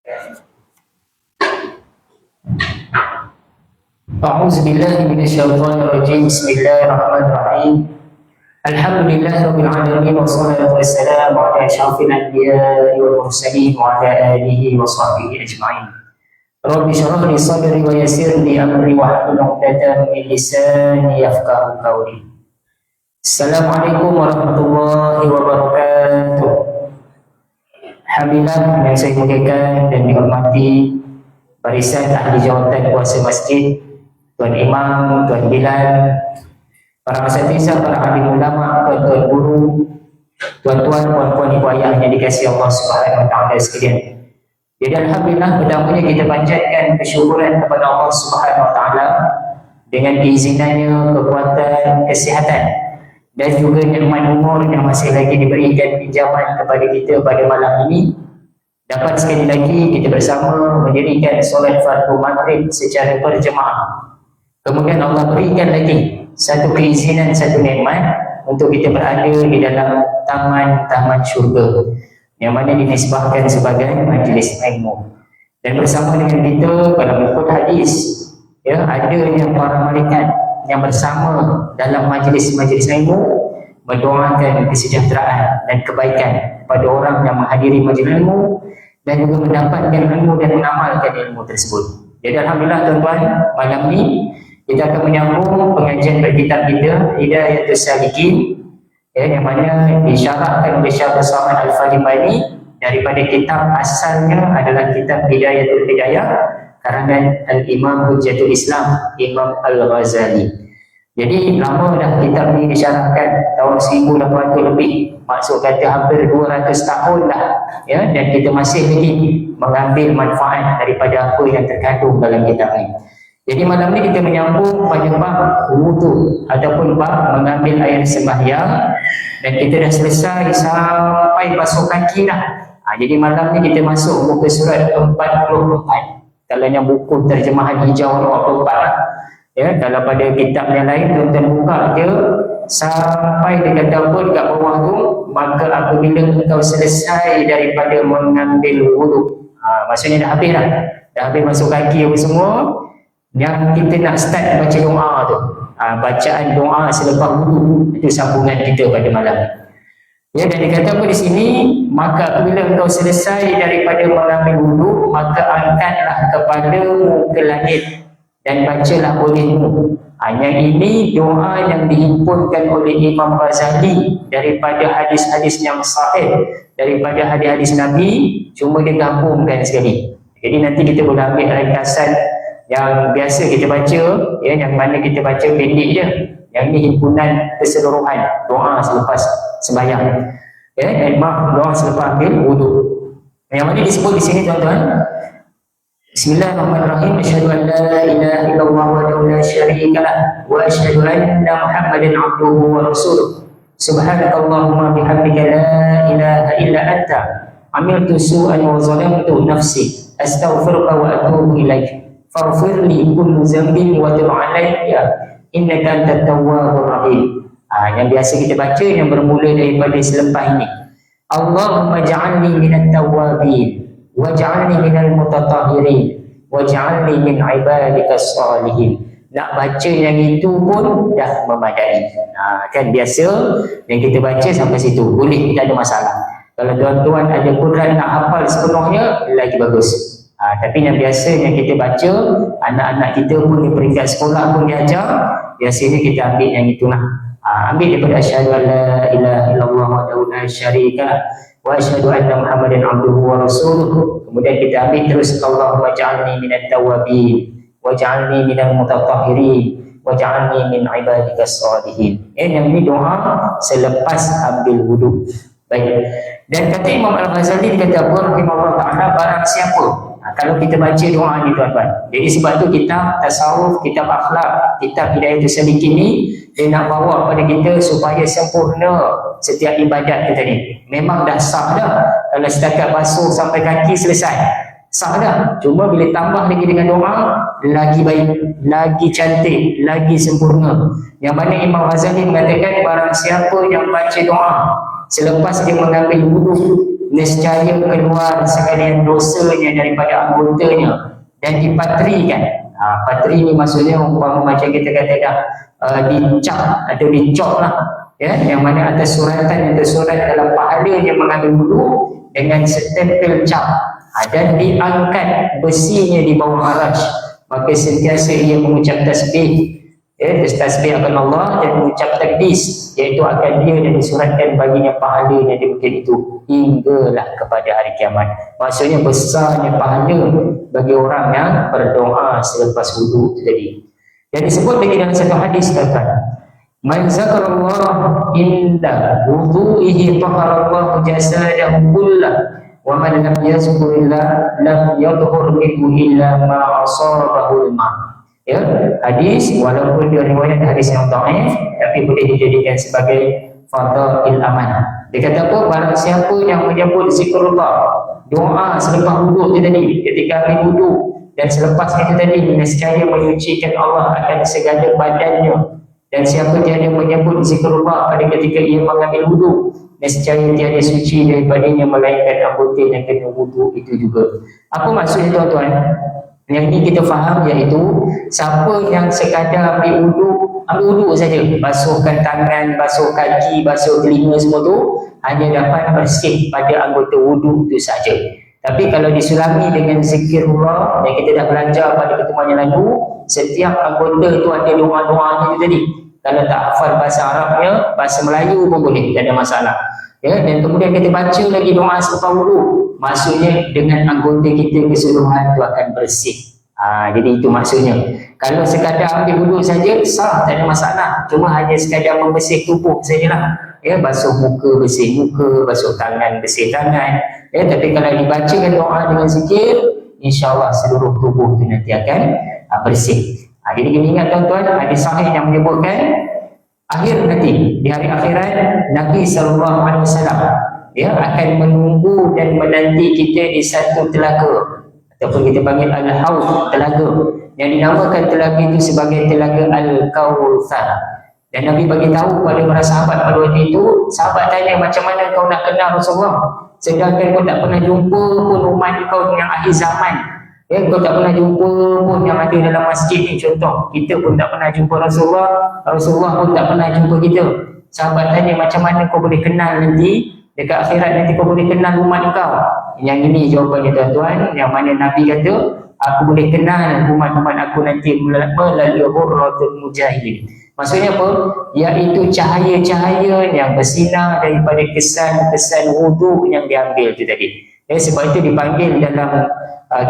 أعوذ بالله من الشيطان الرجيم. بسم الله الرحمن الرحيم. الحمد لله رب العالمين والصلاة والسلام على أشرف الأنبياء والمرسلين وعلى آله وصحبه أجمعين. رب اشرح لي صدري ويسر لي أمري واحلل عقدة من لساني يفقهوا قولي. Assalamualaikum warahmatullahi wabarakatuh. Alhamdulillah, yang saya muliakan dan dihormati barisan ahli jawatan kuasa masjid, Tuan Imam, Tuan Bilal, para asatizah, para alim ulama, tuan-tuan guru, tuan-tuan, puan-puan, ibu ayah yang dikasihi Allah Subhanahu wa taala sekalian. Jadi alhamdulillah, pertamanya kita panjatkan kesyukuran kepada Allah Subhanahu wa taala dengan keizinannya, kekuatan, kesihatan dan juga nikmat umur yang masih lagi diberikan pinjaman kepada kita pada malam ini, dapat sekali lagi kita bersama mendirikan solat fardu maghrib secara berjemaah. Kemudian Allah berikan lagi satu keizinan, satu nikmat untuk kita berada di dalam taman-taman syurga yang mana dinisbahkan sebagai majlis ilmu. Dan bersama dengan kita pada mengikut hadis, ya, adanya para malaikat yang bersama dalam majlis-majlis ilmu mendoakan kesejahteraan dan kebaikan pada orang yang menghadiri majlis ilmu dan juga mendapatkan ilmu dan mengamalkan ilmu tersebut. Jadi alhamdulillah tuan-tuan, malam ni kita akan menyambung pengajian berkitab kita Hidayatus Salikin, ya, yang mana disyarahkan oleh Syekh Abdul Al-Fahimani daripada kitab asalnya adalah kitab Hidayatul Hidayah karangan Al-Imam Hujjatul Islam Imam Al-Ghazali. Jadi lama dah kitab ni disyarahkan, tahun 1800 lebih, maksud kata hampir 200 tahun dah, ya, dan kita masih lagi mengambil manfaat daripada apa yang terkandung dalam kitab ini. Jadi malam ni kita menyambung pada bab wudu ataupun bab mengambil air sembahyang, dan kita dah selesai sampai basuh kaki dah. Jadi malam ni kita masuk muka surat 44. Kalau yang buku terjemahan hijau 44 lah. Ya, kalau pada kitab yang lain tuan-tuan buka je sampai dia kata apa dekat bawah tu, maka apabila engkau selesai daripada mengambil wudu, maksudnya dah habis dah. Dah habis masuk kaki apa semua, yang kita nak start baca doa tu. Bacaan doa selepas wudu, itu sambungan kita pada malam. Ya, dan dia kata apa di sini, maka apabila engkau selesai daripada mengambil wudu, maka angkatlah kepadamu ke langit dan bacalah olehmu. Yang ini doa yang dihimpunkan oleh Imam Ghazali daripada hadis-hadis yang sahih, daripada hadis-hadis Nabi, cuma dia gabungkan sekali. Jadi nanti kita boleh ambil ringkasan yang biasa kita baca, ya, yang mana kita baca pendek je. Yang ini himpunan keseluruhan doa selepas sembahyang, ya, maaf, doa selepas ambil wudu. Yang mana disebut di sini tuan-tuan, Bismillahirrahmanirrahim. Asyhadu an la ilaha illallah wahdahu la syarika lah wa asyhadu anna Muhammadan abduhu wa rasuluh. Subhanakallahumma bihamdika la ilaha illa anta amiltu su'an wa zalamtu nafsi astaghfiruka wa atubu ilaik. Faghfir li kulli dhanbin wa tub alayya innaka antat tawwabur rahim. Yang biasa kita baca yang bermula daripada selepas ini. Allahumma ja'alni minat tawwabin waj'alni minal mutatahhirin waj'alni min ibadikas salihin. Nak baca yang itu pun dah memadai. Kan biasa yang kita baca sampai situ boleh, tak ada masalah. Kalau tuan-tuan ada Quran nak hafal sepenuhnya, lagi bagus. Tapi yang biasa yang kita baca, anak-anak kita pun di peringkat sekolah pun diajar, biasanya kita ambil yang itulah. Ambil daripada asyhadu an la ilaha illallah wahdahu la syarika wa asyhadu anna Muhammadan abduhu wa rasuluh. Kemudian kita ambil terus, Allahumma ja'alni minat tawwabin waj'alni minal mutatahhirin waj'alni min ibadikas salihin. Yang ini doa selepas ambil wudu. Baik. Dan kata Imam Al-Ghazali, kata rahimahullah ta'ala, barang siapa, kalau kita baca doa ni tuan-tuan. Jadi sebab tu kitab tasawuf, kitab akhlak, kitab Hidayatus Salikin ni, dia nak bawa kepada kita supaya sempurna setiap ibadat kita ni. Memang dah sah dah. Kalau setakat basuh sampai kaki selesai, sah dah. Cuma bila tambah lagi dengan doa, lagi baik, lagi cantik, lagi sempurna. Yang mana Imam Ghazali mengatakan barang siapa yang baca doa selepas dia mengambil wuduk, nescaya keluar sekalian dosanya daripada anggotanya dan dipatrikan. Patri ni maksudnya umpama macam kita kata dah dicap atau dicop lah, ya, yang mana atas suratan yang tersurat dalam pahala yang mengambil wuduk dengan setempel cap, dan diangkat besinya di bawah arasy, maka sentiasa ia mengucap tasbih, ya, tasbih akan Allah dan mengucap takdis, iaitu akan dia dan disuratkan baginya pahala yang demikian itu hinggalah kepada hari kiamat. Maksudnya besarnya pahala bagi orang yang berdoa selepas wuduk itu tadi. Dan disebut lagi dalam satu hadis kata, man zakarallah inda wudu'ihi taharallahu jasadahu kullah wa man lam yazkurillah lam yadhur minhu illa ma asabahu al-ma. Ya, hadis walaupun dia riwayat hadis yang dhaif tapi boleh dijadikan sebagai fadail amal. Dia kata apa? Barang siapa yang menyebut zikrullah, doa selepas wuduk tadi, ketika ambil wuduk dan selepas itu tadi, nescaya menyucikan Allah akan segala badannya. Dan siapa tiada menyebut zikrullah pada ketika ia mengambil wuduk, nescaya tiada suci daripadanya melainkan anggota yang kena wuduk itu juga. Apa maksudnya tuan-tuan? Yang ini kita faham, iaitu siapa yang sekadar ambil wuduk saja, basuhkan tangan, basuh kaki, basuh telinga semua tu, hanya dapat bersih pada anggota wuduk itu saja. Tapi kalau disulami dengan zikirullah yang kita dah belajar pada pertemuan yang lalu, setiap anggota itu ada doa-doanya itu tadi. Kalau tak hafal bahasa Arabnya, bahasa Melayu pun boleh, tak ada masalah. Ya, dan kemudian kita baca lagi doa selepas wuduk, maksudnya dengan anggota kita keseluruhan itu akan bersih. Jadi itu maksudnya. Kalau sekadar ambil wuduk saja sah, tak ada masalah. Cuma hanya sekadar membersih tubuh sajalah. Ya, basuh muka, bersih muka, basuh tangan, bersih tangan. Ya, tapi kalau dibacakan doa dengan zikir, insya-Allah seluruh tubuh itu nanti akan bersih. Jadi kena ingat tuan-tuan, hadis sahih yang menyebutkan akhir nanti di hari akhirat Nabi SAW ya akan menunggu dan menanti kita di satu telaga ataupun kita panggil al-haud, telaga yang dinamakan telaga itu sebagai telaga al-Kautsar. Dan Nabi bagi tahu kepada para sahabat pada waktu itu, sahabat tanya macam mana kau nak kenal Rasulullah sedangkan kau tak pernah jumpa pun umat kau yang akhir zaman. Ya, kau tak pernah jumpa pun yang ada dalam masjid ni, contoh kita pun tak pernah jumpa Rasulullah pun tak pernah jumpa kita. Sahabat tanya macam mana kau boleh kenal nanti dekat akhirat, nanti kau boleh kenal umat kau. Yang ini jawapannya tuan-tuan, yang mana Nabi kata aku boleh kenal umat-umat aku nanti melalui hurratul mujahidin. Maksudnya apa? Iaitu cahaya-cahaya yang bersinar daripada kesan-kesan wuduk yang diambil itu tadi. Sebab itu dipanggil dalam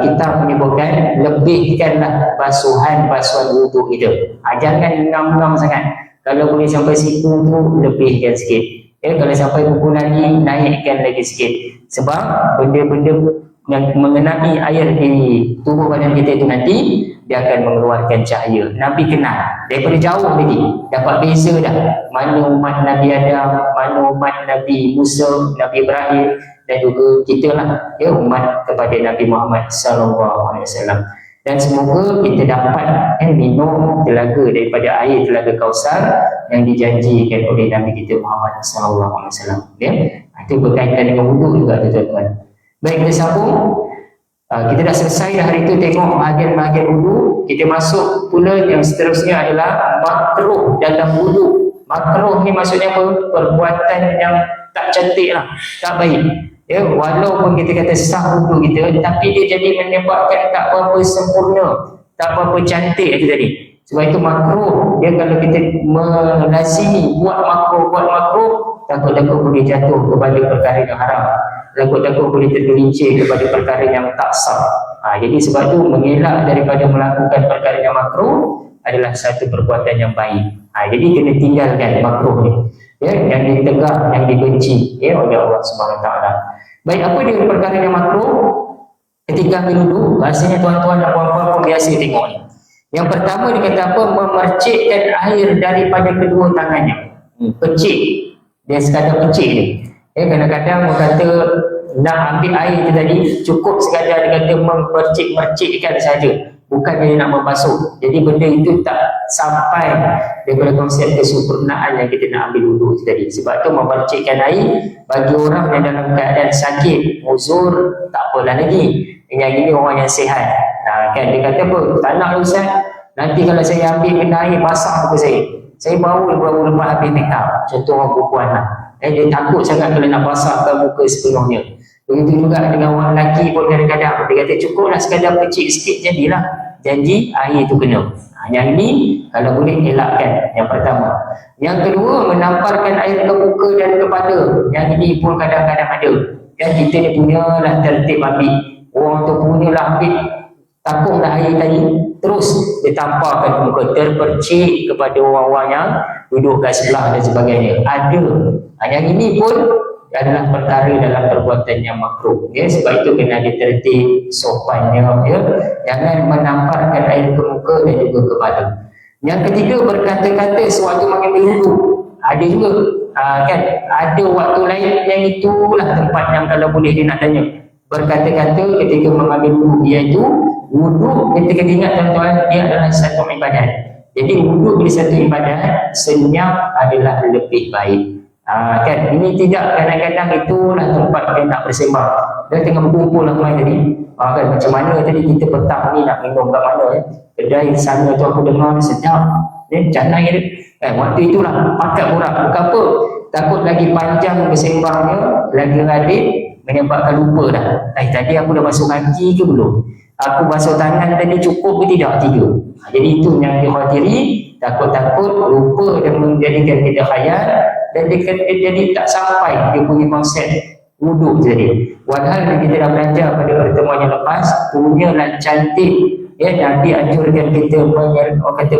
kitab menyebutkan lebihkanlah basuhan wuduk itu. Jangan ngam-ngam sangat. Kalau boleh sampai siku tu lebihkan sikit. Kalau sampai buku lagi naikkan lagi sikit. Sebab benda-benda yang mengenai air di tubuh badan kita itu nanti dia akan mengeluarkan cahaya. Nabi kenal daripada jauh lagi, dapat beza dah mana umat Nabi Adam, mana umat Nabi Musa, Nabi Ibrahim, dan juga kita lah, ya, umat kepada Nabi Muhammad SAW. Dan semoga kita dapat minum telaga daripada air telaga Kautsar yang dijanjikan oleh Nabi kita Muhammad SAW. Ya, itu berkaitan dengan wuduk juga tuan-tuan. Baik, kita sambung. Kita dah selesai dah hari itu tengok bahagian-bahagian wuduk. Kita masuk pula yang seterusnya adalah makruh dalam wuduk. Makruh ni maksudnya apa? Perbuatan yang tak cantik lah, tak baik. Ya, walaupun kita kata sah wuduk kita, tapi dia jadi menyebabkan tak berapa sempurna, tak berapa cantik itu tadi. Sebab itu makruh. Dia kalau kita melazimi buat makruh, takut-takut boleh jatuh kepada perkara yang haram, takut-takut boleh tergelincir kepada perkara yang tak sah. Jadi sebab itu mengelak daripada melakukan perkara yang makruh adalah satu perbuatan yang baik. Jadi kena tinggalkan makruh ni, ya, yang ditegak, yang dibenci, ya, oleh Allah SWT. Baik, apa dia perkara yang makruh ketika ambil wuduk? Rasanya tuan-tuan dan puan-puan pun biasa tengok ni. Yang pertama dia kata apa? Memercikkan air daripada kedua tangannya. Percik, dia sekadar percik ni. Kadang-kadang orang kata nak ambil air tu tadi, cukup sekadar dia kata memercik-mercikkan saja. bukan dia nak membasuh. Jadi benda itu tak sampai daripada konsep kesempurnaan yang kita nak ambil wuduk tadi. Sebab tu memercikkan air bagi orang yang dalam keadaan sakit, uzur, tak apalah lagi. Yang ini orang yang sihat. Kan dia kata apa? Tak nak Ustaz, nanti kalau saya ambil kena air basah muka saya baru lepas habis make up. Contoh orang perempuan lah. Dia takut sangat kalau nak basahkan muka sepenuhnya. Begitu juga dengan orang lelaki pun kadang-kadang dia kata cukuplah sekadar percik sikit jadilah, janji air tu kena. Yang ini kalau boleh elakkan, yang pertama. Yang kedua, menamparkan air ke muka dan kepala. Yang ini pun kadang-kadang ada. Dan kita ni punyalah tertib ambil. Orang tu punyalah ambil takunglah air tadi, terus ditamparkan ke muka, terpercik kepada orang-orang yang duduk kat sebelah dan sebagainya. Ada. Yang ini pun adalah perkara dalam perbuatan yang makruh. Ya, sebab itu kena ditertib sopannya. Ya, jangan menamparkan air ke muka dan juga kepala. Yang ketiga, berkata-kata sewaktu mengambil wuduk. Ada juga, kan? Ada waktu lain yang itulah tempat yang kalau boleh dia nak tanya. Berkata-kata ketika mengambil wuduk, iaitu wuduk, kita kena ingat tuan-tuan, dia adalah satu ibadat. Jadi wuduk bila satu ibadat, senyap adalah lebih baik. Kan ini tidak kadang-kadang itulah tempat dia nak bersembah. Dia tengah berkumpul ramai tadi. Kan macam mana tadi kita petang ni nak minum kat mana kedai sana tu aku dengar sedap. Jangan waktu itulah pakat borak. Bukan apa, takut lagi panjang bersembahnya, lagi radit menyebabkan lupa dah. Tadi aku dah basuh kaki ke belum? Aku basuh tangan tadi cukup ke tidak? 3. Jadi itu yang dikhawatiri, takut-takut lupa dan menjadikan kita khayal dan dia jadi tak sampai dia punya konsep wuduk tadi. Walhal kita dah belajar pada pertemuan yang lepas, punyalah cantik. Ya, Nabi anjurkan kita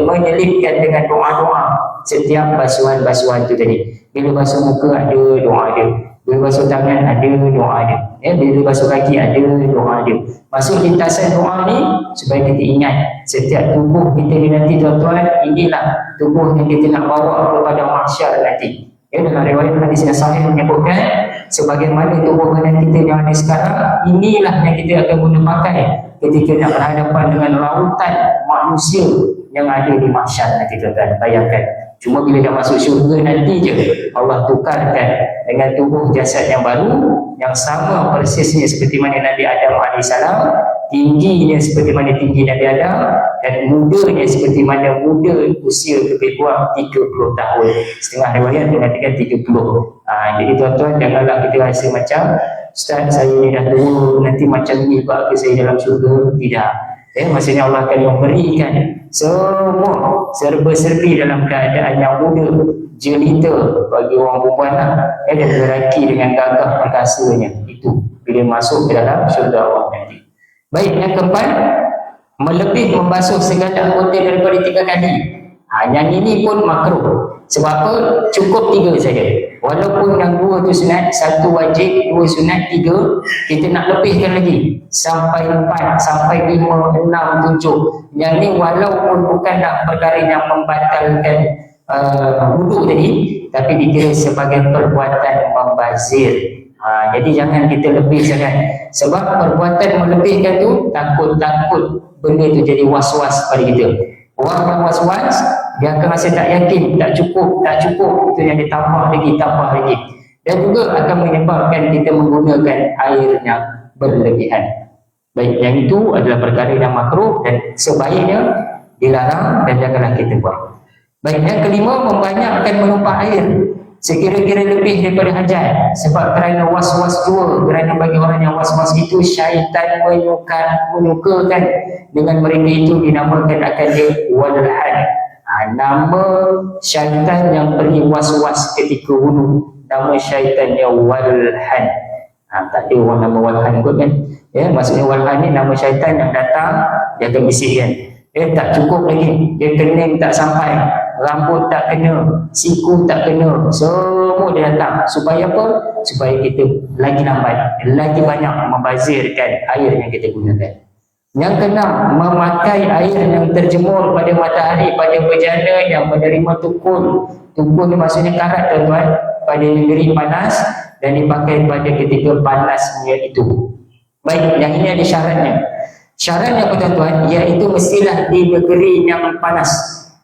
menyelipkan dengan doa-doa setiap basuhan-basuhan tu tadi. Bila basuh muka ada doa dia, bila basuh tangan ada doa dia, ya, bila basuh kaki ada doa dia. Masuk lintasan doa ni supaya kita ingat setiap tubuh kita ni nanti tuan-tuan, inilah tubuh yang kita nak bawa kepada mahsyar nanti. Ya, dalam riwayat hadis yang sahih menyebutkan sebagaimana tubuh badan kita yang ada sekarang, inilah yang kita akan guna pakai ketika nak berhadapan dengan lautan manusia yang ada di mahsyar nanti tuan-tuan. Bayangkan, cuma bila dah masuk syurga nanti je Allah tukarkan dengan tubuh jasad yang baru, yang sama persisnya seperti mana Nabi Adam AS, tingginya seperti mana tinggi Nabi Adam, dan mudanya seperti mana muda usia lebih kurang 30 tahun. Setengah riwayat mengatakan 30. Jadi tuan-tuan, janganlah kita rasa macam Ustaz saya ni dah tua, nanti macam ni pak ke saya dalam syurga. Tidak. Maksudnya Allah akan memberikan semua serba-serbi dalam keadaan yang muda, jelita bagi orang perempuan lah, dan lelaki dengan gagah perkasanya. Itu bila masuk ke dalam syurga Allah nanti. Baik, yang keempat, melebih membasuh segala anggota daripada 3 kali. Yang ini pun makruh. Sebab apa? Cukup 3 saja. Walaupun yang 2 tu sunat, 1 wajib, 2 sunat, 3 kita nak lebihkan lagi sampai 4, sampai 5, 6, 7. Yang ni walaupun bukan nak perkara yang membatalkan wuduk tadi, tapi dikira sebagai perbuatan membazir. Jadi jangan kita lebih sangat. Sebab perbuatan melebihkan tu takut-takut benda tu jadi was-was pada kita. Orang yang was-was, dia akan rasa tak yakin, tak cukup. Itu yang ditambah lagi. Dan juga akan menyebabkan kita menggunakan air yang berlebihan. Baik, yang itu adalah perkara yang makruh dan sebaiknya dilarang dan janganlah kita buat. Baik, yang kelima, membanyakkan menumpah air sekira-kira lebih daripada hajat. Sebab kerana was-was dua, kerana bagi orang yang was-was itu syaitan menyukakan dengan mereka itu dinamakan akan dia walhan. Nama syaitan yang pergi was-was ketika wudu, nama syaitannya walhan. Tak ada orang nama walhan kot kan. Ya, maksudnya walhan ni nama syaitan yang datang, dia akan bisikkan. Tak cukup lagi, dia kening tak sampai, rambut tak kena, siku tak kena, semua dia datang. Supaya apa? Supaya kita lagi lambat, lagi banyak membazirkan air yang kita gunakan. Yang keenam, memakai air yang terjemur pada matahari pada bejana yang menerima tukul. Tukul ni maksudnya karat tuan-tuan, pada negeri panas, dan dipakai pada ketika panasnya itu. Baik, yang ini ada syaratnya. Syaratnya tuan-tuan, iaitu mestilah di negeri yang panas,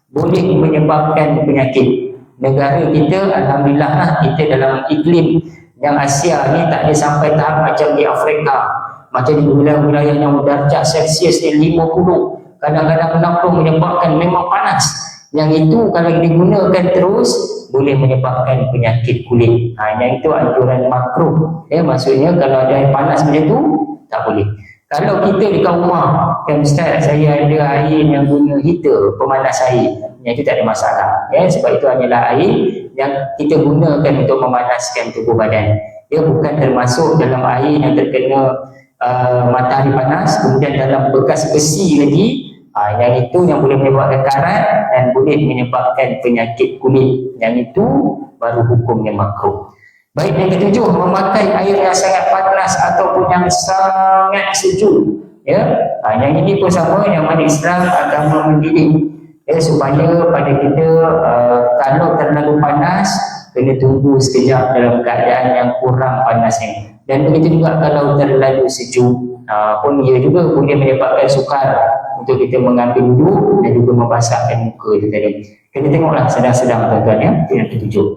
boleh menyebabkan penyakit. Negara kita, alhamdulillah lah, kita dalam iklim yang Asia ni tak ada sampai tahap macam di Afrika, macam di wilayah-wilayah yang darjah Celsius ni 50, kadang-kadang 60, menyebabkan memang panas. Yang itu kalau digunakan terus boleh menyebabkan penyakit kulit. Yang itu anjuran makruh. Maksudnya kalau ada air panas macam tu tak boleh. Kalau kita dekat rumah, kan Ustaz, saya ada air yang guna heater, pemanas air, yang itu tak ada masalah. Sebab itu hanyalah air yang kita gunakan untuk memanaskan tubuh badan. Dia bukan termasuk dalam air yang terkena matahari panas, kemudian dalam bekas besi lagi. Yang itu yang boleh menyebabkan karat dan boleh menyebabkan penyakit kulit. Yang itu baru hukumnya makruh. Baik, yang ketujuh, memakai air yang sangat panas ataupun yang sangat sejuk. Yang ini pun sama, yang mana Islam agama mendidik supaya pada kita kalau terlalu panas kena tunggu sekejap dalam keadaan yang kurang panasnya. Dan begitu juga kalau terlalu sejuk pun ia juga boleh menyebabkan sukar untuk kita mengambil wuduk dan juga membasahkan muka itu tadi. Kita tengoklah sedang-sedang tuan-tuan, itu yang ketujuh.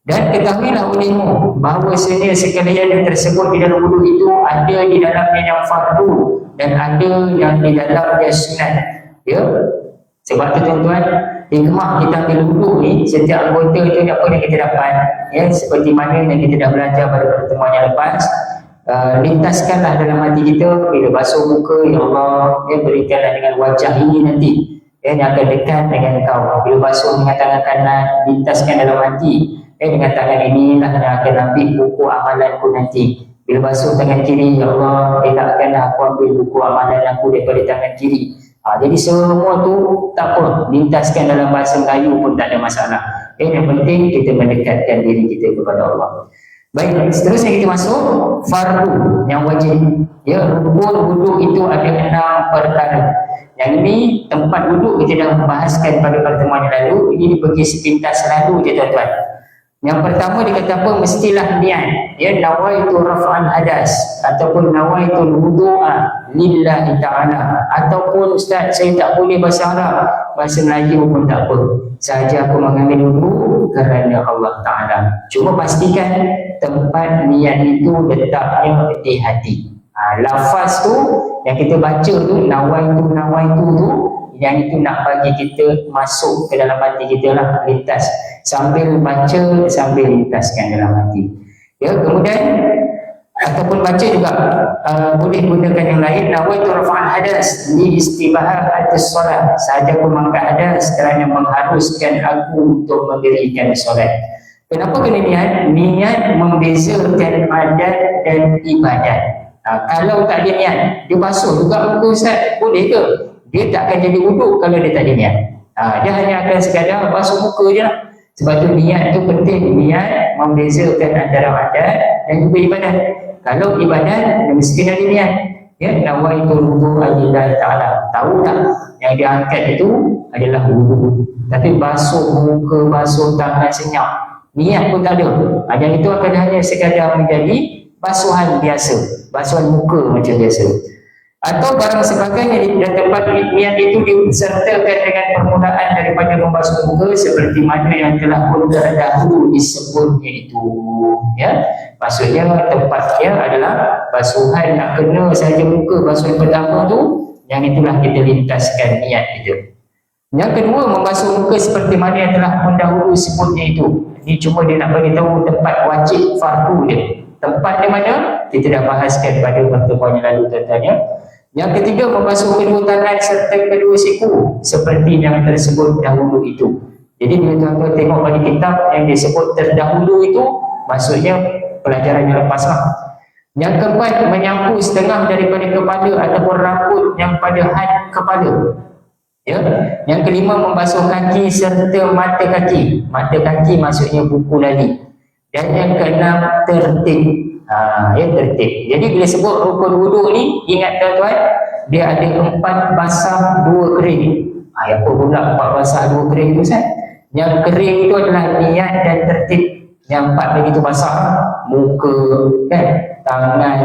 Dan ketahuilah olehmu bahawasanya sekalian yang tersebut di dalam wuduk itu ada di dalamnya yang fardu dan ada yang di dalamnya sunat. Sebab tu tuan-tuan, hikmah kita ambil wuduk ni, setiap anggota itu apa yang kita dapat, seperti mana yang kita dah belajar pada pertemuan yang lepas. Lintaskanlah dalam hati kita bila basuh muka, ya Allah, berikanlah dengan wajah ini nanti yang akan dekat dengan kau. Bila basuh dengan tangan kanan, lintaskan dalam hati, dengan tangan inilah yang akan ambil buku amalanku nanti. Bila basuh tangan kiri, ya Allah, elakkanlah aku ambil buku amalan aku daripada tangan kiri. Jadi semua tu tak apa, lintaskan dalam bahasa Melayu pun tak ada masalah. Yang penting kita mendekatkan diri kita kepada Allah. Baik, seterusnya kita masuk fardu yang wajib. Rukun wuduk itu ada 6 perkara. Yang ini tempat wuduk kita dah bahaskan pada pertemuan yang lalu. Ini dibagi sepintas lalu je tuan-tuan. Yang pertama dia kata apa? Mestilah niat. Nawaitu raf'al hadas ataupun nawaitu wudu'a lillahi ta'ala, ataupun Ustaz saya tak boleh bahasa Arab, bahasa Melayu pun tak apa, sahaja aku mengambil wudu kerana Allah Ta'ala. Cuma pastikan tempat niat itu letaknya di hati. Lafaz tu yang kita baca tu, nawaitu tu, yang itu nak bagi kita masuk ke dalam hati kita lah, lintas. Sambil baca, sambil lintaskan dalam hati. Kemudian ataupun baca juga boleh gunakan yang lain. Nawaitu rafa'al hadas li istibahat as-solat, sahaja aku mengangkat hadas kerana mengharuskan aku untuk mendirikan solat. Kenapa kena niat? Niat membezakan adat dan ibadat. Kalau tak ada niat, dia basuh juga muka Ustaz, boleh ke? Dia tak akan jadi wuduk kalau dia tak ada niat. Dia hanya akan sekadar basuh muka je lah. Sebab tu niat tu penting. Niat membezakan antara adat dan juga ibadat. Kalau ibadat, dia mesti ada niat. Nawaitu wudu'a lillahi ta'ala. Tahu tak yang dia angkat itu adalah wuduk. Tapi basuh muka, basuh tangan senyap, niat pun tak ada. Dan itu akan hanya sekadar menjadi basuhan biasa, basuhan muka macam biasa. Atau barang sebagainya dan tempat niat itu disertakan dengan permulaan daripada membasuh muka seperti mana yang telah pun terdahulu disebutnya itu. Maksudnya tempatnya adalah basuhan nak kena saja muka, basuhan pertama tu, yang itulah kita lintaskan niat itu. Yang kedua, membasuh muka seperti mana yang telah mendahulu sebutnya itu. Ini cuma dia nak bagi tahu tempat wajib fardu dia. Tempat di mana kita dah bahaskan pada pertemuan yang lalu tuan-tuan. Yang ketiga, membasuh kedua tangan serta kedua siku seperti yang tersebut dahulu itu. Jadi bila tuan-tuan tengok pada kitab yang disebut terdahulu itu, maksudnya pelajaran yang lepas lah. Yang keempat, menyapu setengah daripada kepala ataupun rambut yang pada had kepala. Yang kelima, membasuh kaki serta mata kaki. Mata kaki maksudnya buku lali. Dan yang keenam, tertib. Tertib. Jadi bila sebut rukun wuduk ni, ingat tuan-tuan, dia ada 4 basah 2 kering. Apa pula 4 basah 2 kering tu Ustaz? Yang kering itu adalah niat dan tertib. Yang 4 lagi tu basah, muka, tangan,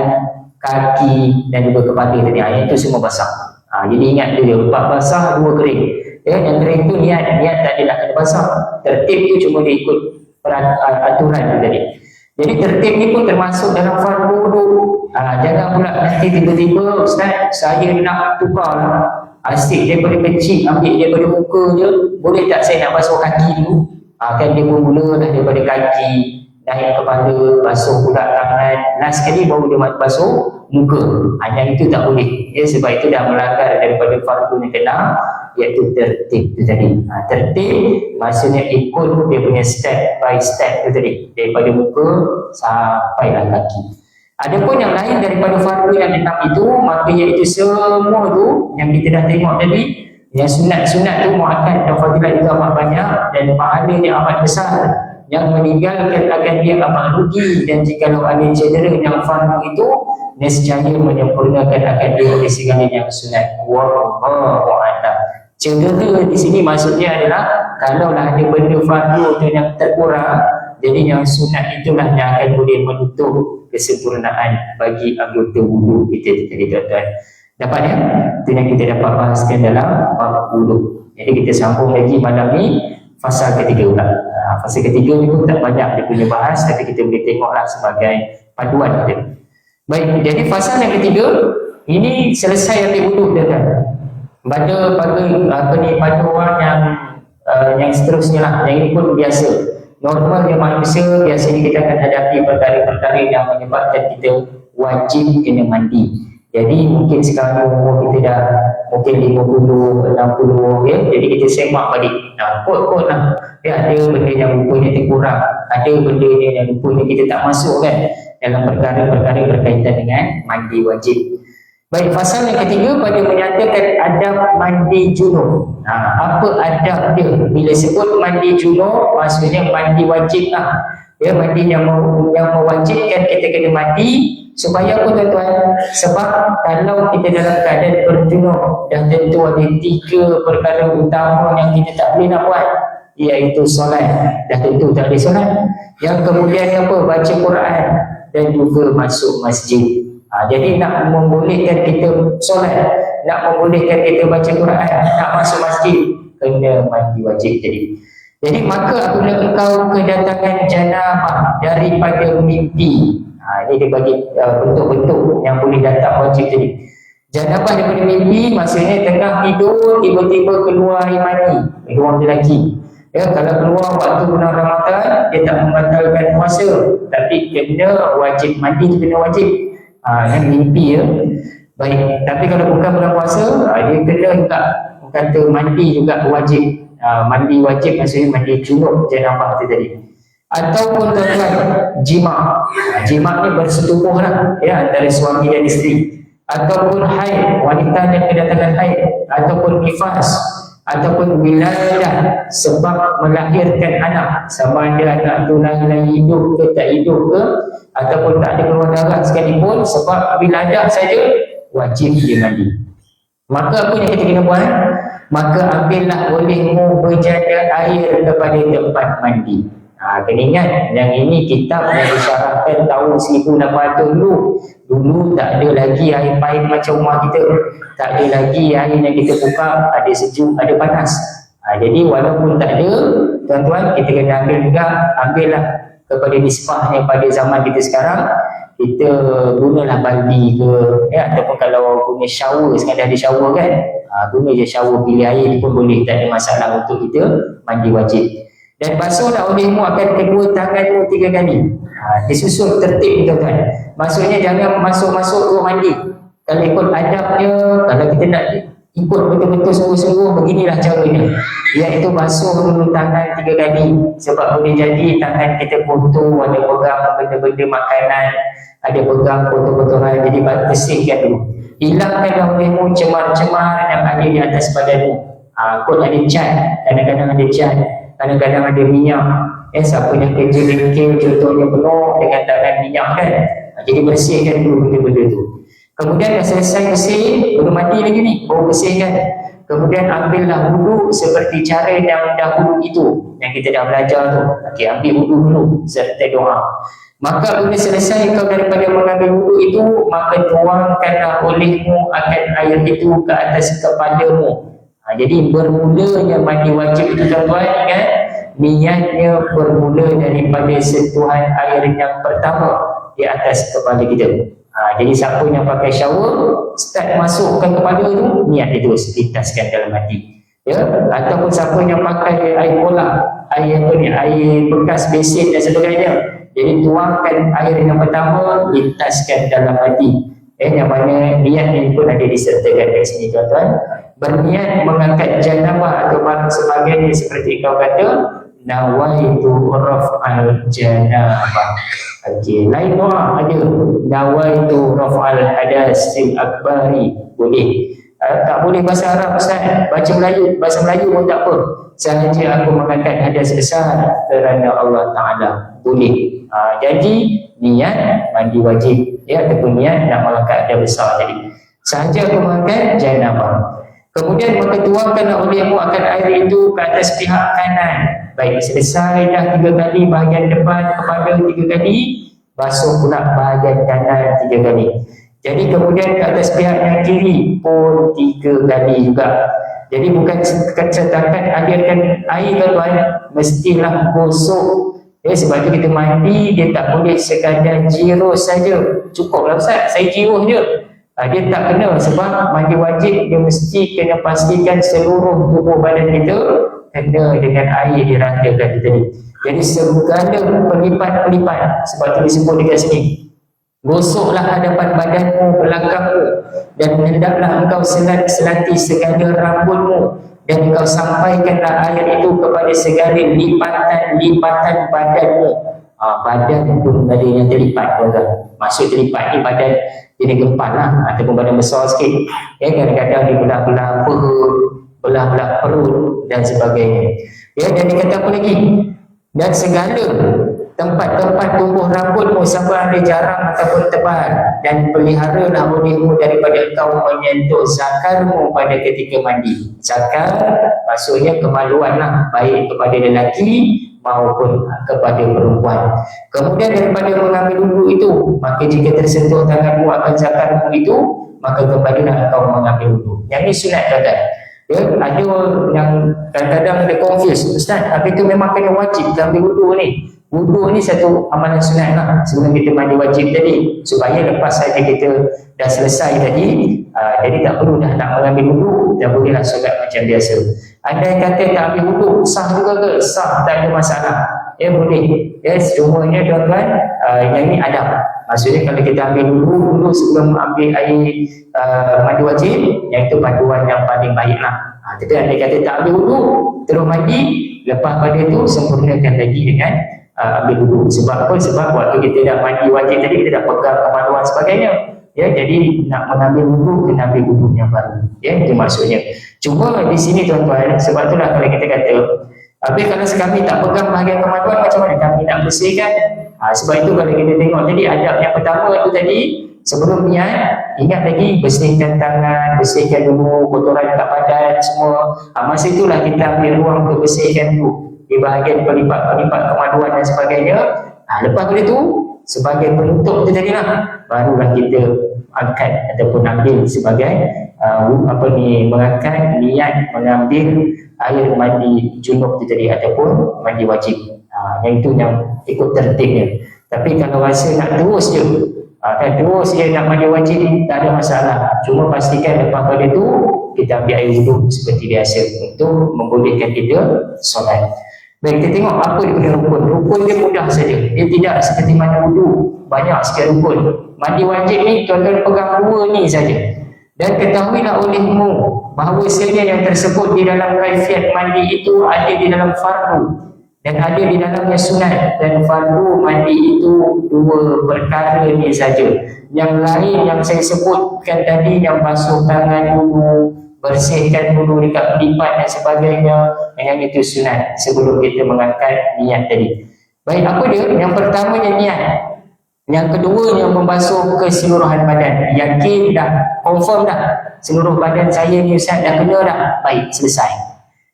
kaki dan juga kepala tadi. Yang itu semua basah. Jadi ingat dia 4 basah 2 kering. Yang kering tu niat tak adalah kena basah. Tertib tu cuma dia ikut aturan tu tadi. Jadi tertib ni pun termasuk dalam fardu wudu. Jangan pula nanti tiba-tiba Ustaz saya nak tukar asyik daripada kecil ambil daripada muka je, boleh tak saya nak basuh kaki dulu? Kan dia pun mula dah daripada kaki naik kepala, basuh pula tangan, last sekali baru dia basuh muka. Yang itu tak boleh sebab itu dah melanggar daripada fardu yang kena, iaitu tertib tu tadi. Tertib maksudnya ikut dia punya step by step tu tadi, daripada muka sampailah kaki. Adapun yang lain daripada fardu yang 6 itu, maka iaitu semua tu yang kita dah tengok tadi, yang sunat-sunat tu muakkad dan fadilah itu amat banyak dan pahalanya amat besar. Yang meninggalkan akan dia amat rugi, dan jika ada cedera yang fardu itu nescaya menyempurnakan akan dia oleh segala yang sunat. Wallahu a'lam. Cedera di sini maksudnya adalah kalaulah ada benda fardu tu yang terkurang, jadi yang sunat itulah yang akan boleh menutup kesempurnaan bagi anggota wudu kita tadi, tuan-tuan. Dapat ya? Itu yang kita dapat bahaskan dalam bab wudu. Jadi kita sambung lagi malam ni fasal ketiga pula. Fasal ketiga ni pun tak banyak dia punya bahas, tapi kita boleh tengoklah sebagai paduan kita. Baik, jadi fasal yang ketiga ini selesai ambil wudu, tuan-tuan. Pada pada orang yang seterusnya lah, yang ini pun biasa. Normalnya manusia biasanya kita akan hadapi perkara-perkara yang menyebabkan kita wajib kena mandi. Jadi mungkin sekarang umur kita dah mungkin 50, 60 ya. Jadi kita semak balik. Kot lah. Ya, ada benda yang rupanya terkurang, ada benda yang rupanya kita tak masuk kan dalam perkara-perkara berkaitan dengan mandi wajib. Baik, fasal yang ketiga pada menyatakan adab mandi junub. Apa adab dia? Bila sebut mandi junub, maksudnya mandi wajib lah. Ya, mandi yang mewajibkan kita kena mandi. Supaya apa, tuan-tuan? Sebab kalau kita dalam keadaan berjunub, dah tentu ada 3 perkara utama yang kita tak boleh nak buat, iaitu solat. Dah tentu tak boleh solat. Yang kemudian apa? Baca Quran dan juga masuk masjid. Jadi nak membolehkan kita solat, nak membolehkan kita baca Quran, nak masuk masjid, kena mandi wajib tadi. Jadi maka apabila engkau kedatangan janabah daripada mimpi, ini dia bagi bentuk-bentuk yang boleh datang wajib tadi. Janabah daripada mimpi maksudnya tengah tidur tiba-tiba keluar air mani, orang lelaki. Ya, kalau keluar waktu bulan Ramadan, dia tak membatalkan puasa, tapi kena wajib mandi, kena wajib. Yang mimpi ya. Baik, tapi kalau bukan bulan puasa, dia kena juga kata mandi juga wajib. Mandi wajib maksudnya mandi junub janabah tu tadi. Ataupun tuan-tuan jima'. Jima' ni bersetubuh lah ya, antara suami dan isteri. Ataupun haid, wanita yang kedatangan haid. Ataupun nifas, ataupun wiladah sebab melahirkan anak, sama ada anak tu lahir hidup ke tak hidup ke, ataupun tak ada keluar darah sekalipun, sebab wiladah saja wajib dia mandi. Maka apa yang kita kena buat? Maka ambillah olehmu berjana air kepada tempat mandi. Kena ingat, yang ini kitab yang disyarahkan tahun 1800 dulu. Dulu tak ada lagi air paip macam rumah kita. Tak ada lagi air yang kita buka, ada sejuk, ada panas. Jadi walaupun tak ada, tuan-tuan, kita kena ambil juga, ambillah kepada nisbahnya pada zaman kita sekarang. Kita gunalah baldi ke, ya, ataupun kalau guna shower, sekarang dah ada shower kan, guna je shower, pilih air pun boleh, tak ada masalah untuk kita mandi wajib. Dan basuhlah olehmu akan kedua tanganmu 3 kali. Disusun tertib, tuan-tuan. Maksudnya jangan masuk-masuk ruang mandi. Kalau ikut adabnya, kalau kita nak ikut betul-betul sungguh-sungguh, beginilah caranya. Iaitu basuh dulu tangan 3 kali. Sebab boleh jadi tangan kita kotor, ada pegang benda-benda makanan, ada pegang kotor-kotoran, jadi bersihkan dulu. Hilangkan olehmu cemar-cemar yang ada di atas badanmu. Kot ada cat, kadang-kadang ada cat, kadang-kadang ada minyak. Siapa yang kerja bengkel contohnya penuh dengan tangan minyak kan, jadi bersihkan dulu benda-benda tu. Kemudian dah selesai bersih, belum mandi lagi ni, baru bersihkan. Kemudian ambillah wudu seperti cara yang dahulu itu yang kita dah belajar tu. Okey, ambil wudu dulu serta doa. Maka bila selesai kau daripada mengambil wuduk itu, maka tuangkanlah olehmu akan air itu ke atas kepalamu. Jadi bermulanya mandi wajib itu tuan-tuan, ingat, niatnya bermula daripada sentuhan air yang pertama di atas kepala kita. Jadi siapa yang pakai shower, start masukkan kepala tu, niat dia terus lintaskan dalam hati. Ya, ataupun siapa yang pakai air kolam, air bekas besin dan sebagainya, jadi tuangkan air yang pertama, lintaskan dalam hati. Yang mana niat ini pun ada disertakan di sini tuan-tuan. Berniat mengangkat janabah atau barang sebagainya seperti kau kata, nawaitu raf'al janabah. Okey, lain doa ada, nawaitu raf'al hadasil akbari, boleh. Tak boleh bahasa Arab Ustaz, baca Melayu, bahasa Melayu pun tak apa. Sahaja aku mengangkat hadas besar kerana Allah Ta'ala, boleh. Jadi niat mandi wajib, ya, ataupun niat nak mengangkat hadas besar tadi. Sahaja aku mengangkat janabah. Kemudian maka tuangkanlah olehmu akan air itu ke atas pihak kanan. Baik, selesai dah 3 kali bahagian depan kepala 3 kali, basuh pula bahagian kanan 3 kali. Jadi kemudian ke atas pihak yang kiri pun 3 kali juga. Jadi bukan setakat alirkan air tuan-tuan, mestilah gosok. Sebab tu kita mandi, dia tak boleh sekadar jirus saja. Cukuplah Ustaz, saya jirus je. Dia tak kena, sebab mandi wajib dia mesti kena pastikan seluruh tubuh badan kita kena dengan air diratakan tadi. Jadi segala pelipat-pelipat, sebab tu disebut dekat sini, gosoklah hadapan badanmu, belakangmu, dan hendaklah engkau selati segala rambutmu, dan engkau sampaikanlah air itu kepada segala lipatan-lipatan badanmu. Badan pun ada yang terlipat, maksud terlipat ni badan dia gempal lah, ataupun badan besar sikit. Kadang-kadang dia belah-belah perut, belah-belah perut dan sebagainya. Dan dia kata apa lagi? Dan segala tempat-tempat tumbuh rambutmu sama ada jarang ataupun tebal, dan peliharalah olehmu daripada engkau menyentuh zakarmu pada ketika mandi. Zakar maksudnya kemaluan lah, baik kepada lelaki maupun kepada perempuan. Kemudian daripada mengambil wuduk itu, maka jika tersentuh tanganmu akan zakarmu itu, maka kembalilah engkau mengambil wuduk. Yang ini sunat tuan-tuan. Ada yang kadang-kadang dia confuse, Ustaz, apa itu memang kena wajib ambil wuduk ni? Wuduk ni satu amalan sunat lah sebelum kita mandi wajib tadi, supaya lepas saja kita dah selesai tadi, jadi tak perlu dah nak mengambil wuduk, dah bolehlah solat macam biasa. Ada yang kata tak ambil wuduk sah juga ke? Sah, tak ada masalah. Boleh. Semuanya tuan-tuan, yang ni adab. Maksudnya kalau kita ambil wuduk dulu sebelum ambil air mandi wajib, yang itu panduan yang paling baik lah. Tapi ada yang kata tak ambil wuduk terus mandi, lepas pada itu sempurnakan lagi dengan ambil wuduk. Sebab apa? Sebab waktu kita dah mandi wajib tadi, kita dah pegang kemaluan sebagainya. Jadi nak mengambil wuduk, kena ambil wuduk yang baru. Itu maksudnya. Cuma di sini tuan-tuan, sebab itulah kalau kita kata, tapi kalau kami tak pegang bahagian kemaluan, macam mana kami nak bersihkan? Sebab itu kalau kita tengok tadi, adab yang pertama itu tadi, sebelum niat, ingat lagi bersihkan tangan, bersihkan dulu kotoran kat badan semua. Masa itulah kita ambil ruang untuk bersihkan dulu di bahagian pelipat-pelipat kemaluan dan sebagainya. Lepas itu, sebagai penutup itu tadilah, barulah kita angkat ataupun ambil sebagai mengangkat niat mengambil air mandi junub itu tadi ataupun mandi wajib. Yang itu yang ikut tertibnya. Tapi kalau rasa nak terus je, nak mandi wajib, tak ada masalah. Cuma pastikan lepas pada itu kita ambil air wuduk seperti biasa untuk membolehkan kita solat. Baik, kita tengok apa dia rukun. Rukun dia mudah saja. Dia tidak seperti mana wuduk, banyak sikit rukun. Mandi wajib ni tuan-tuan pegang 2 ni saja. Dan ketahuilah olehmu bahawa sebenarnya yang tersebut di dalam kaifiat mandi itu ada di dalam fardu dan ada di dalamnya sunat. Dan fardu mandi itu 2 perkara ni saja. Yang lain yang saya sebutkan tadi, yang basuh tangan dulu, bersihkan dulu dekat lipat dan sebagainya, yang itu sunat sebelum kita mengangkat niat tadi. Baik, apa dia? Yang pertamanya niat. Yang keduanya membasuh keseluruhan badan. Yakin dah, confirm dah, seluruh badan saya ni Ustaz dah kena dah. Baik, selesai.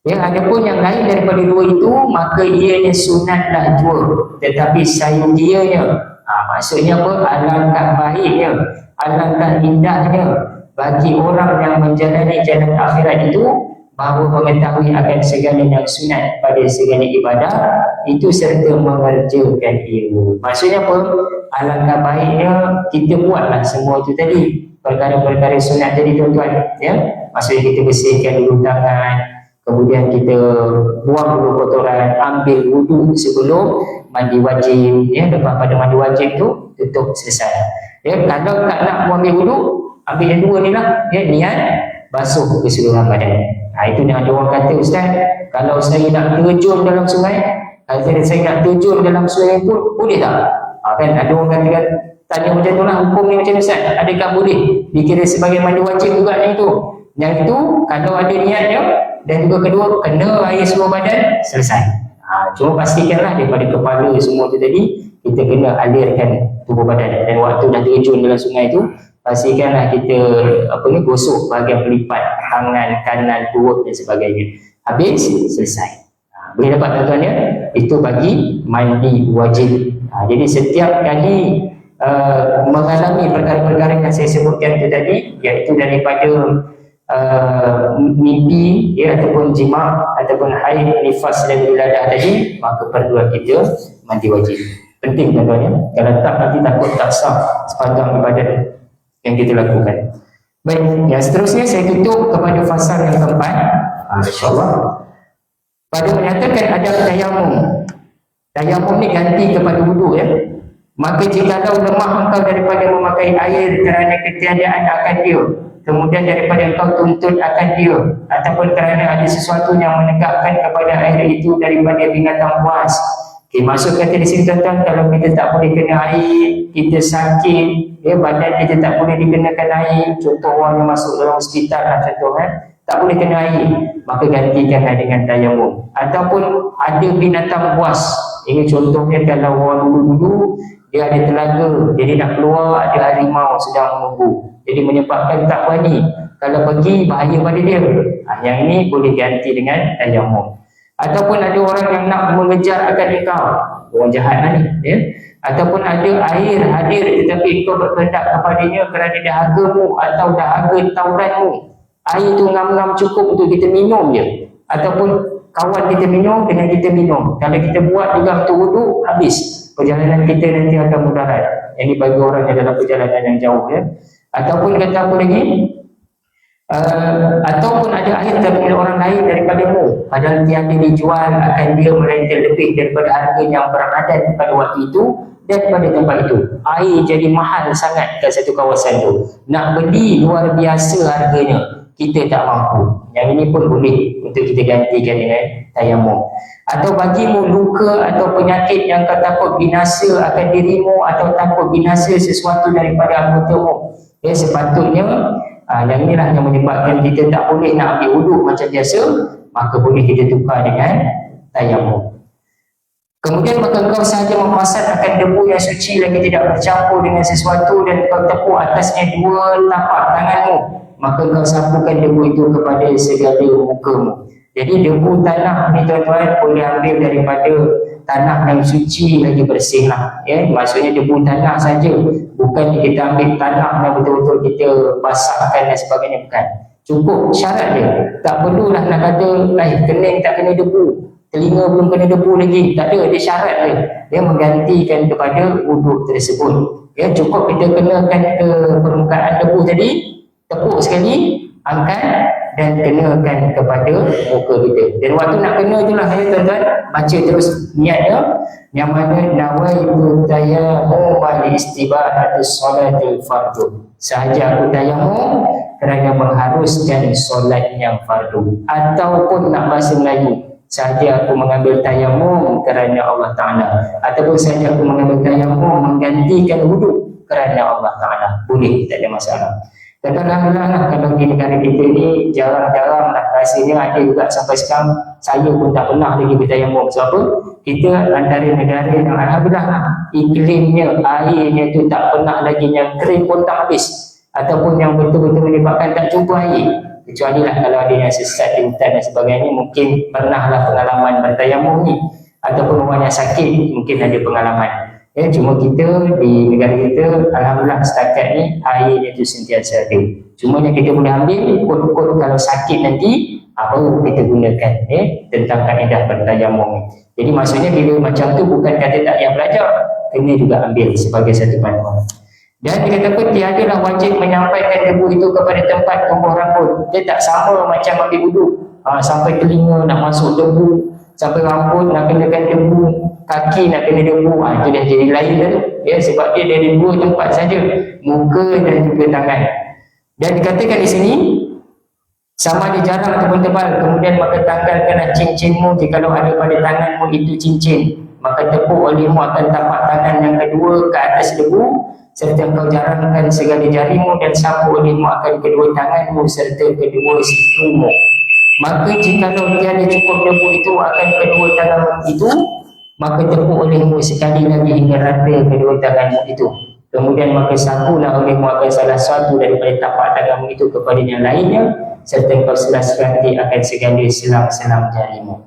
Ada pun yang lain daripada 2 itu, maka ianya sunatlah 2. Tetapi sayugianya Maksudnya apa? Alangkah baiknya, alangkah indahnya bagi orang yang menjalani jalan akhirat itu bahawa mengetahui akan segala yang sunat pada segala ibadah itu serta mengerjakan ilmu. Maksudnya apa? Alangkah baiknya kita buatlah semua itu tadi, perkara-perkara sunat tadi tuan-tuan, ya. Maksudnya kita bersihkan dulu tangan, kemudian kita buang dulu kotoran, ambil wuduk sebelum mandi wajib, ya. Lepas pada mandi wajib tu tutup, selesai. Ya, kalau tak nak ambil wuduk, ambil yang dua ni lah, ya, niat basuh keseluruhan badan. Itu yang ada orang kata, Ustaz, kalau saya nak terjun dalam sungai, kalau saya nak terjun dalam sungai pun boleh tak? Kan ada orang kata, tanya macam tu lah, hukum ni macam ni Ustaz, adakah boleh dikira sebagai mandi wajib juga ni tu? Yang itu kalau ada niatnya, dan juga kedua kena air seluruh badan, selesai. Cuma pastikanlah daripada kepala semua tu tadi kita kena alirkan tubuh badan, dan waktu dah terjun dalam sungai tu pastikanlah kita gosok bahagian pelipat tangan kanan, perut dan sebagainya. Habis, selesai. Boleh dapat tuan-tuan ya? Itu bagi mandi wajib. Jadi setiap kali mengalami perkara-perkara yang saya sebutkan itu tadi, iaitu daripada mimpi, ya, ataupun jima, ataupun haid, nifas dan wiladah tadi, maka perlu kita mandi wajib. Penting tuan-tuan ya. Kalau tak, nanti takut tak sah sepanjang ibadat yang kita lakukan. Baik, yang seterusnya saya tutup kepada fasal yang keempat, insyaAllah, pada menyatakan adab tayamum. Tayamum ni ganti kepada wudu, ya. Maka jikalau lemah engkau daripada memakai air kerana ketiadaan akan dia, kemudian daripada engkau tuntut akan dia, ataupun kerana ada sesuatu yang menegakkan kepada air itu daripada binatang buas. Maksud kata di sini tuan-tuan, kalau kita tak boleh kena air, kita sakit, ya, badan kita tak boleh dikenakan air, contoh orang yang masuk dalam hospital lah contoh, tak boleh kena air, maka gantikanlah dengan tayamum. Ataupun ada binatang buas, ini contohnya kalau orang dulu-dulu dia ada telaga, jadi nak keluar, ada harimau sedang menunggu, jadi menyebabkan tak berani, kalau pergi bahaya pada dia. Yang ini boleh ganti dengan tayamum. Ataupun ada orang yang nak mengejar akan engkau, orang jahat lah ni, ya. Ataupun ada air hadir tetapi engkau berkehendak kepadanya kerana dahagamu atau dahaga tauranmu, air tu ngam-ngam cukup untuk kita minum je, ataupun kawan kita minum dengan kita minum, kalau kita buat juga untuk wuduk, habis perjalanan kita nanti akan mudarat. Ini bagi orang yang dalam perjalanan yang jauh, ya. Ataupun kata apa lagi, ataupun ada air daripada orang lain daripadamu, padahal tiada dijual akan dia melainkan lebih daripada harga yang beradat pada waktu itu dan pada tempat itu. Air jadi mahal sangat kat satu kawasan tu, nak beli luar biasa harganya, kita tak mampu. Yang ini pun boleh untuk kita gantikan dengan tayamum. Atau bagimu luka atau penyakit yang kau takut binasa akan dirimu, atau takut binasa sesuatu daripada anggotamu, ya, sepatutnya yang inilah yang menyebabkan kita tak boleh nak ambil wuduk macam biasa, maka boleh kita tukar dengan tayamum. Kemudian maka engkau sahaja memfasad akan debu yang suci lagi tidak bercampur dengan sesuatu, dan kau tepuk atasnya dua tapak tanganmu, maka engkau sapukan debu itu kepada segala mukamu. Jadi debu tanah ni tuan-tuan boleh ambil daripada tanah yang suci lagi bersih lah, ya. Maksudnya debu tanah saja, bukan kita ambil tanah yang betul-betul kita basahkan dan sebagainya, bukan. Cukup syarat dia, tak perlulah nak kata kening tak kena debu, telinga belum kena debu lagi, tak ada, dia syarat dia menggantikan kepada wuduk tersebut, ya. Cukup kita kenakan ke permukaan debu tadi, tepuk sekali, angkat dan kenakan kepada muka kita. Dan waktu nak kena itulah, ya tuan-tuan, baca terus niatnya, yang mana nawaitu tayammum li istibahatis salatil fardhu, sahaja aku tayamum kerana mengharuskan solat yang fardu. Ataupun nak bahasa Melayu, sahaja aku mengambil tayamum kerana Allah Ta'ala, ataupun sahaja aku mengambil tayamum menggantikan wuduk kerana Allah Ta'ala, boleh, tak ada masalah. Dan alhamdulillah kalau di negara kita ni jarang-jarang lah, rasanya ada juga sampai sekarang saya pun tak pernah lagi bertayamum. Sebab apa? Kita antara negara yang alhamdulillah iklimnya, airnya tu tak pernah lagi yang kering pun tak habis, ataupun yang betul-betul menyebabkan tak jumpa air. Kecuali lah kalau ada yang sesat di hutan dan sebagainya, mungkin pernah lah pengalaman bertayamum ni, ataupun orang yang sakit mungkin ada pengalaman. Cuma kita di negara kita, alhamdulillah setakat ni air itu sentiasa ada. Cuma yang kita boleh ambil kod-kod kalau sakit nanti baru kita gunakan tentang kaedah bertayamum. Jadi maksudnya bila macam tu bukan kata tak payah belajar, kena juga ambil sebagai satu panduan. Dan dia kata tiadalah wajib menyampaikan debu itu kepada tempat tumbuh rambut. Dia tak sama macam ambil wuduk. Sampai telinga nak masuk debu, sampai rambut nak kenakan debu, kaki nak kena debu, itu dah jadi lain dah tu. Sebab dia dari dua tempat saja, muka dan juga tangan. Dan dikatakan di sini sama ada jarang ataupun tebal, kemudian maka tanggalkanlah cincinmu jikalau ada pada tanganmu itu cincin, maka tepuk olehmu akan tapak tangan yang kedua ke atas debu, serta engkau jarangkan segala jarimu dan sapu olehmu akan kedua tanganmu serta kedua sikumu. Maka jikalau tiada cukup debu itu akan kedua tanganmu itu, maka tepuk olehmu sekali lagi hingga rata kedua tanganmu itu. Kemudian maka sapulah olehmu akan salah satu daripada tapak tanganmu itu kepada yang lainnya, serta engkau selas-selanti akan segala selang-selang jarimu.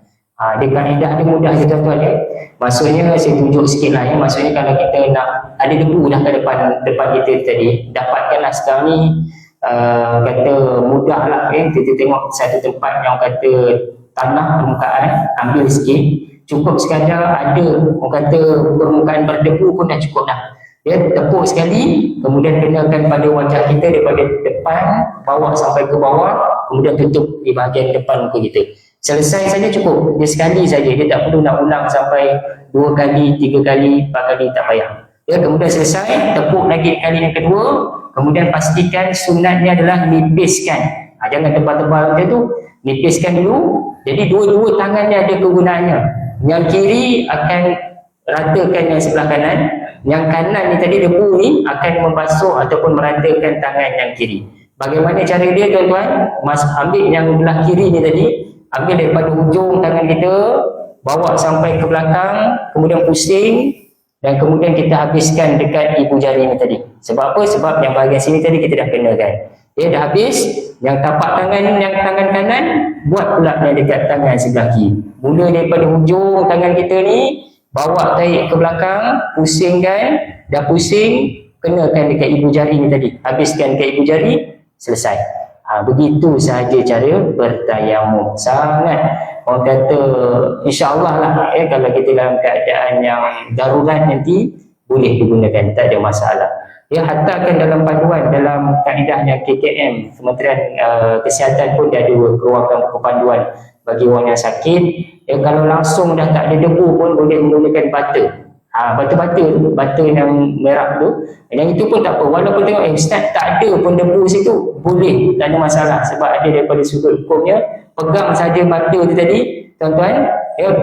Dia kaedah dia mudah je tuan-tuan ya. Maksudnya saya tunjuk sikit lah ya. Maksudnya kalau kita nak ada debu dah ke depan kita tadi, dapatkanlah sekarang ni kata mudah lah ya. Kita tengok satu tempat yang kata tanah permukaan, ambil sikit, cukup sekadar ada orang kata permukaan berdebu pun dah cukup dah. Tepuk sekali, kemudian kenakan pada wajah kita daripada depan bawah sampai ke bawah, kemudian tutup di bahagian depan muka kita. Selesai saja cukup, dia sekali saja, dia tak perlu nak ulang sampai 2 kali, 3 kali, 4 kali, tak payah. Kemudian selesai, tepuk lagi kali yang kedua, kemudian pastikan sunatnya adalah nipiskan. Jangan tebal-tebal macam tu, nipiskan dulu. Jadi dua-dua tangannya ada kegunaannya. Yang kiri akan ratakan yang sebelah kanan, yang kanan ni tadi debu ni akan membasuh ataupun meratakan tangan yang kiri. Bagaimana cara dia tuan-tuan? Ambil yang belah kiri ni tadi, ambil daripada hujung tangan kita, bawa sampai ke belakang, kemudian pusing, dan kemudian kita habiskan dekat ibu jari ni tadi. Sebab apa? Sebab yang bahagian sini tadi kita dah kenakan. Dah habis, yang tapak tangan yang tangan kanan, buat pula yang dekat tangan sebelah kiri. Mula daripada hujung tangan kita ni, bawa tarik ke belakang, pusingkan, dah pusing, kenakan dekat ibu jari ni tadi. Habiskan dekat ibu jari, selesai. Begitu sahaja cara bertayamum. Sangat orang kata insya-Allah lah kalau kita dalam keadaan yang darurat nanti boleh digunakan, tak ada masalah. Hantarkan dalam panduan dalam kaedahnya KKM, Kementerian Kesihatan pun dia ada keluarkan buku panduan bagi orang yang sakit. Kalau langsung dah tak ada debu pun boleh menggunakan butter. Butter yang merah tu. Yang itu pun tak apa. Walaupun tengok Ustaz tak ada pun debu situ, boleh, tak ada masalah. Sebab ada daripada sudut hukumnya, pegang saja butter tu tadi, tuan-tuan,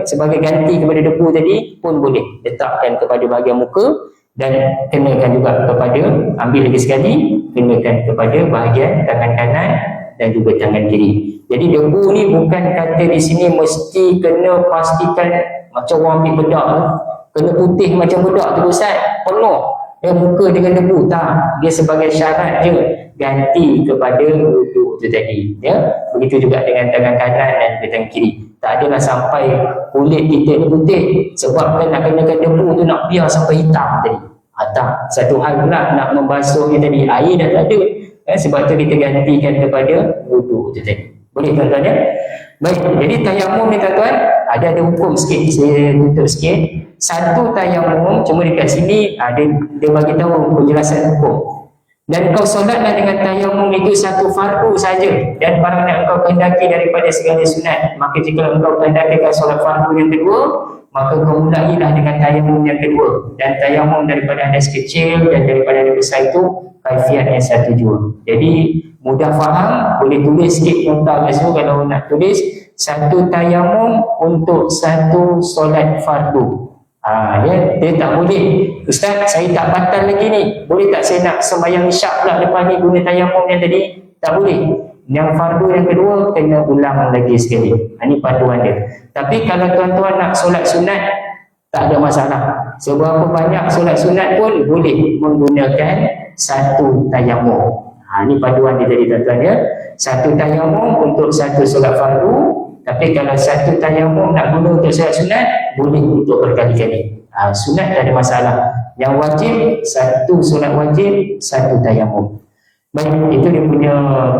sebagai ganti kepada debu tadi pun boleh. Letakkan kepada bahagian muka dan kenakan juga kepada, ambil lagi sekali, kenakan kepada bahagian tangan kanan dan juga tangan kiri. Jadi debu ni bukan kata di sini mesti kena pastikan macam orang ambil bedak tu, kena putih macam bedak tu Ustaz, penuh muka dengan debu. Tak, dia sebagai syarat je ganti kepada wuduk tu tadi. Begitu juga dengan tangan kanan dan tangan kiri. Tak adalah sampai kulit kita ni putih sebab kan nak kenakan debu tu nak biar sampai hitam tadi. Tak, satu hal pula nak membasuhnya tadi, air dah tak ada. Sebab tu kita gantikan kepada wuduk tu tadi. Boleh tuan-tuan ya? Baik, jadi tayamum ni tuan-tuan ada hukum sikit, saya tutup sikit. Satu tayamum, cuma dekat sini dia bagi tahu penjelasan hukum. Dan kau solatlah dengan tayamum itu satu fardu saja, dan barang yang engkau kehendaki daripada segala sunat. Maka jika engkau kehendakikan solat fardu yang kedua, maka kau mulailah dengan tayamum yang kedua. Dan tayamum daripada hadas kecil dan daripada hadas besar itu kaifiat yang satu jua. Jadi mudah faham, boleh tulis sikit nota kat situ kalau nak tulis. Satu tayamum untuk satu solat fardu. Dia tak boleh, Ustaz saya tak batal lagi ni, boleh tak saya nak sembahyang isyak pula lepas ni guna tayamum yang tadi? Tak boleh. Yang fardu yang kedua kena ulang lagi sekali. Ini panduan dia. Tapi kalau tuan-tuan nak solat sunat, tak ada masalah. Seberapa banyak solat sunat pun boleh menggunakan satu tayamum. Ini panduan dia tadi tuan-tuan ya. Satu tayamum untuk satu solat fardu. Tapi kalau satu tayamum nak guna untuk solat sunat, boleh untuk berkali-kali. Sunat tak ada masalah. Yang wajib, satu sunat wajib, satu tayamum. Baik, itu dia punya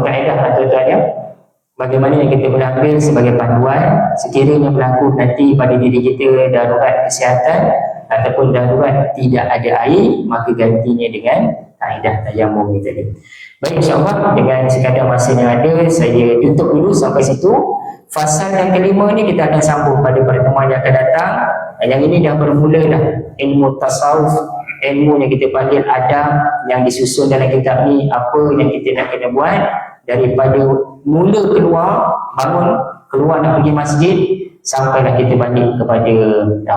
kaedah atau tuan-tuan. Bagaimana yang kita boleh ambil sebagai panduan sekiranya berlaku nanti pada diri kita darurat kesihatan ataupun darurat tidak ada air, maka gantinya dengan kaedah tayamum ni tadi. Baik, insyaAllah dengan sekadar masa yang ada, saya tutup dulu sampai situ. Fasal yang kelima ni kita akan sambung pada pertemuan yang akan datang. Yang ini dah bermula dah ilmu tasawuf, ilmu yang kita panggil adab yang disusun dalam kitab ni, apa yang kita nak kena buat daripada mula bangun keluar nak pergi masjid sampailah kita balik kepada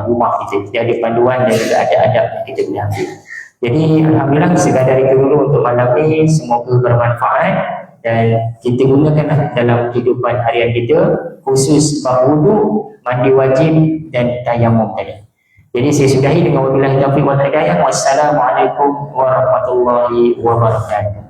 rumah kita. Jadi ada panduan dan juga ada adab yang kita boleh ambil. Jadi alhamdulillah sekadar itu dulu untuk malam ini, semoga bermanfaat dan kita gunakan dalam kehidupan harian kita, khusus bab wudu, mandi wajib dan tayamum tadi. Jadi saya sudahi dengan wabillahi taufiq wal hidayah. Wassalamualaikum warahmatullahi wabarakatuh.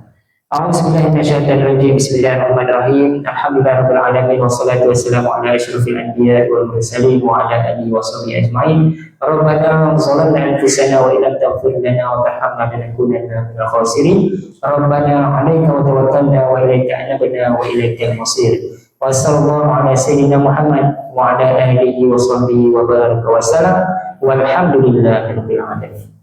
A'udzubillahi minasyaitonir rajim. Bismillahirrahmanirrahim. Alhamdulillahirabbil alamin wassalatu wassalamu ala asyrofil anbiya'i wal mursalin wa ala alihi washabihi ajmain. Rabbana zalamna anfusana wa illam taghfir lana wa tarhamna lanakunanna minal khasirin. Rabbana 'alaika wa tawakkalna wa ilaika anabna wa ilaikal masir. Wa sallallahu ala sayyidina Muhammad wa ala alihi wa sahbihi wa baraka wa sallam. Walhamdulillahirabbil alamin.